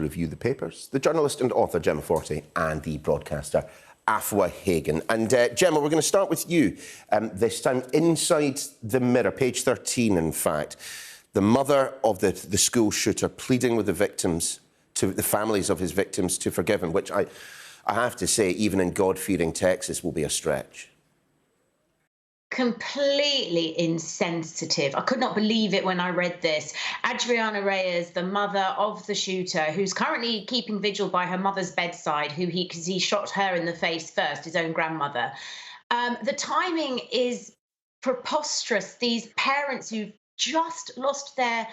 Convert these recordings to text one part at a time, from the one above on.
Review the papers, the journalist and author Gemma Forte and the broadcaster Afua Hagen. And Gemma, we're going to start with you this time. Inside the Mirror, page 13, in fact, the mother of the school shooter pleading with the victims, to the families of his victims, to forgive him, which I have to say, even in God-fearing Texas, will be a stretch. Completely insensitive. I could not believe it when I read this. Adriana Reyes, the mother of the shooter, who's currently keeping vigil by her mother's bedside, because he shot her in the face first, his own grandmother. The timing is preposterous. These parents who've just lost their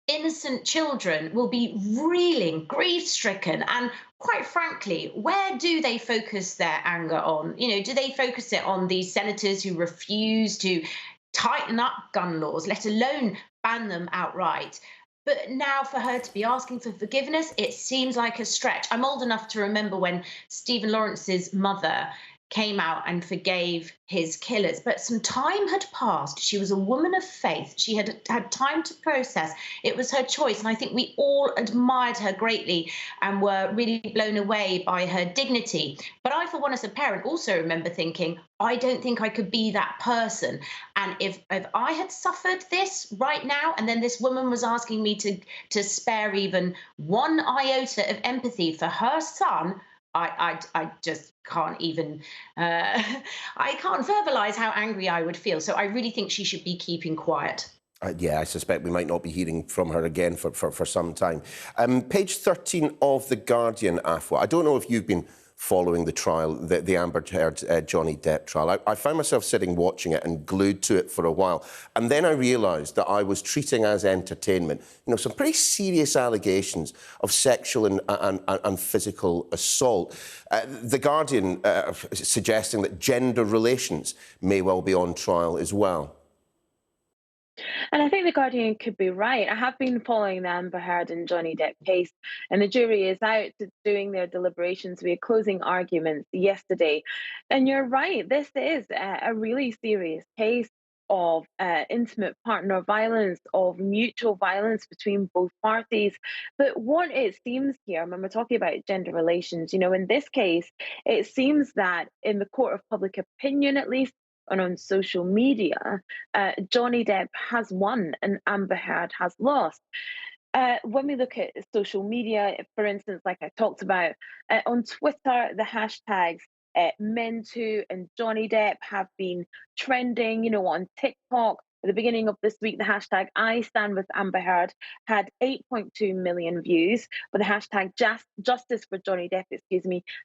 innocent children will be reeling, grief-stricken, and quite frankly, where do they focus their anger on? You know, do they focus it on these senators who refuse to tighten up gun laws, let alone ban them outright? But now for her to be asking for forgiveness, it seems like a stretch. I'm old enough to remember when Stephen Lawrence's mother came out and forgave his killers. But some time had passed. She was a woman of faith. She had had time to process. It was her choice. And I think we all admired her greatly and were really blown away by her dignity. But I, for one, as a parent, also remember thinking, I don't think I could be that person. And if I had suffered this right now, and then this woman was asking me to spare even one iota of empathy for her son, I just can't even, I can't verbalize how angry I would feel. So I really think she should be keeping quiet. Yeah, I suspect we might not be hearing from her again for some time. Page 13 of The Guardian, Afua. I don't know if you've been following the trial, the Amber Heard Johnny Depp trial. I found myself sitting watching it and glued to it for a while. And then I realised that I was treating as entertainment, you know, some pretty serious allegations of sexual and physical assault. The Guardian suggesting that gender relations may well be on trial as well. And I think The Guardian could be right. I have been following the Amber Heard and Johnny Depp case, and the jury is out doing their deliberations. We had closing arguments yesterday. And you're right, this is a really serious case of intimate partner violence, of mutual violence between both parties. But what it seems here, when we're talking about gender relations, you know, in this case, it seems that in the court of public opinion, at least, and on social media, Johnny Depp has won and Amber Heard has lost. When we look at social media, for instance, like I talked about, on Twitter, the hashtags #MenToo and Johnny Depp have been trending. You know, on TikTok, at the beginning of this week, the hashtag I Stand With Amber Heard had 8.2 million views, but the hashtag Justice for Johnny Depp,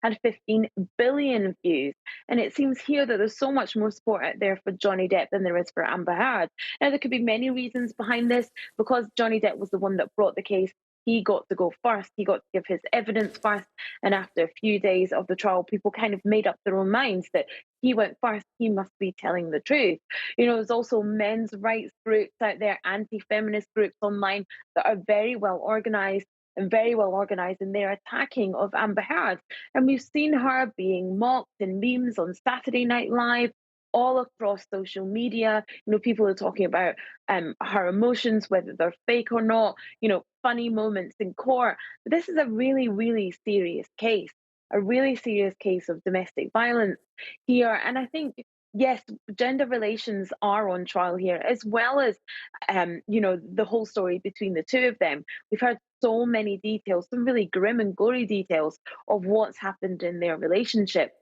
had 15 billion views. And it seems here that there's so much more support out there for Johnny Depp than there is for Amber Heard. Now, there could be many reasons behind this. Because Johnny Depp was the one that brought the case, he got to go first. He got to give his evidence first. And after a few days of the trial, people kind of made up their own minds that he went first, he must be telling the truth. You know, there's also men's rights groups out there, anti-feminist groups online that are very well organized in their attacking of Amber Heard. And we've seen her being mocked in memes on Saturday Night Live, all across social media. You know, people are talking about her emotions, whether they're fake or not, you know, funny moments in court. But this is a really, really serious case, a really serious case of domestic violence here. And I think, yes, gender relations are on trial here, as well as, you know, the whole story between the two of them. We've heard so many details, some really grim and gory details of what's happened in their relationship.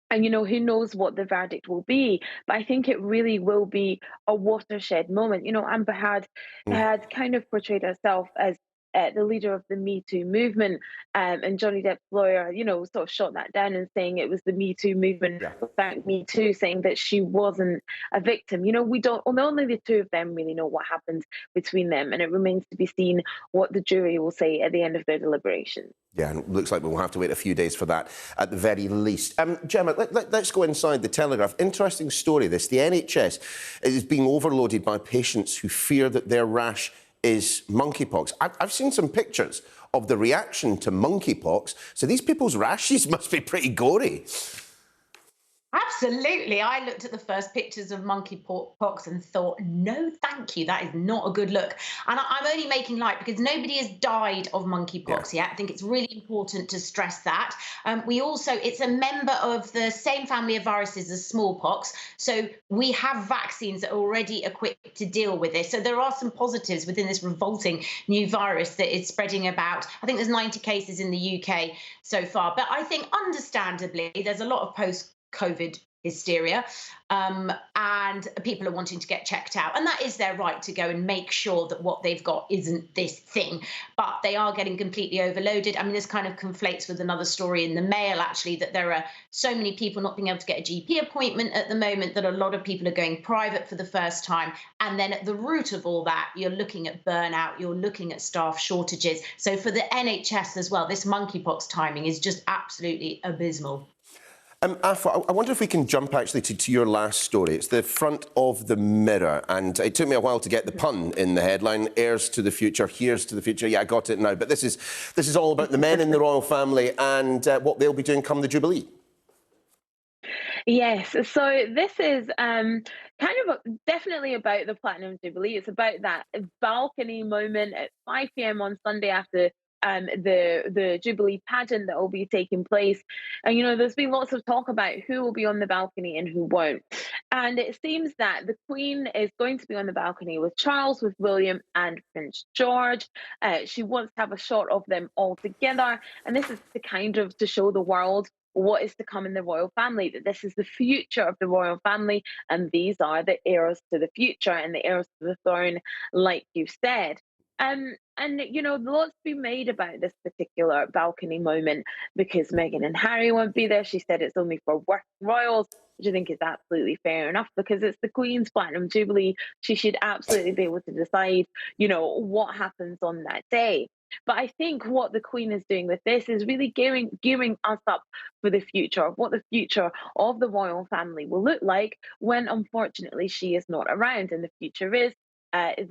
And, you know, who knows what the verdict will be. But I think it really will be a watershed moment. You know, Amber Heard had kind of portrayed herself as the leader of the Me Too movement, and Johnny Depp's lawyer, you know, sort of shot that down and saying it was the Me Too movement without Me Too, saying that she wasn't a victim. You know, only the two of them really know what happened between them, and it remains to be seen what the jury will say at the end of their deliberations. Yeah, and it looks like we'll have to wait a few days for that at the very least. Gemma, let's go inside the Telegraph. Interesting story, this. The NHS is being overloaded by patients who fear that their rash is monkeypox. I've seen some pictures of the reaction to monkeypox, so these people's rashes must be pretty gory. Absolutely. I looked at the first pictures of monkeypox and thought, no, thank you. That is not a good look. And I'm only making light because nobody has died of Yeah. monkeypox yet. I think it's really important to stress that. It's a member of the same family of viruses as smallpox. So we have vaccines that are already equipped to deal with this. So there are some positives within this revolting new virus that is spreading about. I think there's 90 cases in the UK so far. But I think understandably, there's a lot of COVID hysteria, and people are wanting to get checked out, and that is their right to go and make sure that what they've got isn't this thing. But they are getting completely overloaded. I mean, this kind of conflates with another story in the Mail, actually, that there are so many people not being able to get a GP appointment at the moment that a lot of people are going private for the first time. And then at the root of all that, you're looking at burnout, you're looking at staff shortages. So for the NHS as well, this monkeypox timing is just absolutely abysmal. Afua, I wonder if we can jump actually to your last story. It's the front of the Mirror, and it took me a while to get the pun in the headline. Heirs to the future, here's to the future. Yeah, I got it now. But this is all about the men in the royal family and what they'll be doing come the Jubilee. Yes, so this is definitely about the Platinum Jubilee. It's about that balcony moment at 5 p.m. on Sunday after the Jubilee pageant that will be taking place. And there's been lots of talk about who will be on the balcony and who won't. And it seems that the Queen is going to be on the balcony with Charles, with William, and Prince George. She wants to have a shot of them all together, and this is to show the world what is to come in the royal family, that this is the future of the royal family, and these are the heirs to the future and the heirs to the throne, like you said. And lots be made about this particular balcony moment because Meghan and Harry won't be there. She said it's only for working royals, which I think is absolutely fair enough because it's the Queen's Platinum Jubilee. She should absolutely be able to decide, what happens on that day. But I think what the Queen is doing with this is really gearing us up for the future, of what the future of the royal family will look like when, unfortunately, she is not around. And the future is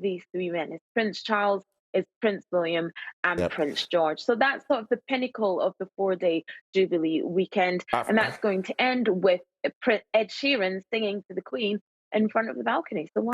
these three men: is Prince Charles, is Prince William, and Yep. Prince George. So that's sort of the pinnacle of the 4-day Jubilee weekend, and that's going to end with Ed Sheeran singing to the Queen in front of the balcony. So why